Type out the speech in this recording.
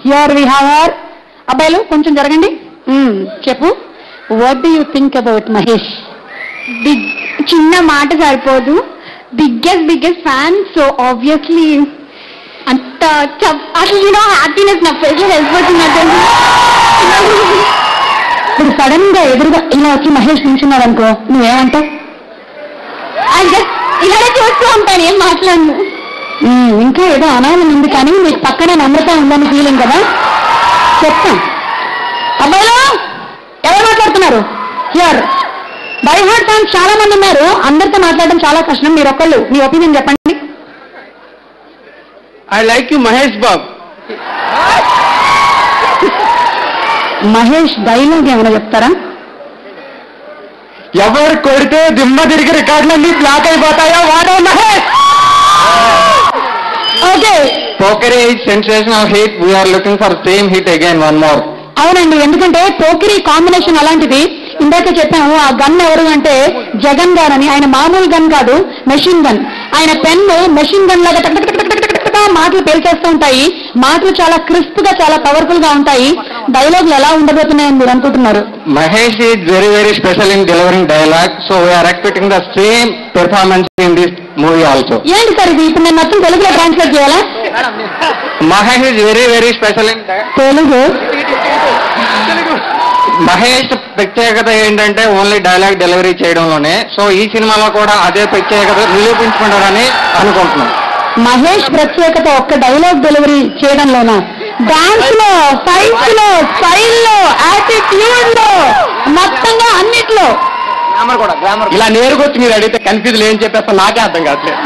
Here we have hour అబ్బాయిలు కొంచెం జరగండి. చెప్పు, what do you think about Mahesh? చిన్న మాట సరిపోదు, బిగ్గెస్ట్ ఫ్యాన్. సో ఆబ్వియస్లీ అంత అసలు హ్యాపీనెస్ నా ఫేస్ లో వెళ్ళిపోతున్నట్టు. ఇప్పుడు సడన్ గా ఎదురుగా ఇలా వచ్చి మహేష్ నిల్చున్నాడు అనుకో, నువ్వేమంటావు? ఇలానే చూస్తూ ఉంటాను, ఏం మాట్లాడను. ఇంకా ఏదో అనాలని ఉంది కానీ మీకు పక్కనే నమ్రత ఉందని ఫీలింగ్ కదా. చెప్తాం. అబ్బాయిలు ఎవరు మాట్లాడుతున్నారు? హియర్ బై హార్ట్ ఫ్యాన్స్ చాలా మంది ఉన్నారు. అందరితో మాట్లాడడం చాలా కష్టం. మీరు ఒక్కళ్ళు మీ ఒపీనియన్ చెప్పండి. I like you Mahesh Bob. Mahesh dialogue ఏమైనా చెప్తారా? ఎవరు కొడితే దిమ్మ తిరిగి రికార్డులన్నీ బ్లాక్ అయిపోతాయా వాడే Mahesh. Okay, Pokiri sensational hit. We're looking for same hit again, one more. అవునండి, ఎందుకంటే పోకిరి కాంబినేషన్ అలాంటిది. ఇందాక చెప్పాము ఆ గన్ ఎవరు అంటే జగన్ గారు అని. ఆయన మామూలు గన్ కాదు, మెషిన్ గన్. ఆయన పెన్ మెషిన్ గన్ లాగా మాటలు పేల్చేస్తూ ఉంటాయి. మాటలు చాలా క్రిస్ప్ గా చాలా పవర్ఫుల్ గా ఉంటాయి. డైలాగులు ఎలా ఉండబోతున్నాయని మీరు అనుకుంటున్నారు? Mahesh is very very special in delivering dialogue. So we're expecting the same performance in this movie also. ఏంటి సార్ ఇది? ఇప్పుడు నేను మొత్తం తెలుగులో ట్రాన్స్లేట్ చేయాలా? Mahesh is very very special in Telugu. Mahesh ప్రత్యేకత ఏంటంటే ఓన్లీ డైలాగ్ డెలివరీ చేయడంలోనే. సో ఈ సినిమాలో కూడా అదే ప్రత్యేకత నిరూపించుకుంటారని అనుకుంటున్నాం. మహేష్ ప్రత్యేకత ఒక్క డైలాగ్ డెలివరీ చేయడంలోనా? డాన్స్ లో, ఫైట్స్ లో, స్టైల్ లో, యాటిట్యూడ్ లో, మొత్తంగా అన్నిట్లో. ఇలా నేరుకొచ్చి మీరు అడిగితే కన్ఫ్యూజ్ ఏం చెప్పేస్తా నాకే అర్థం కావట్లేదు.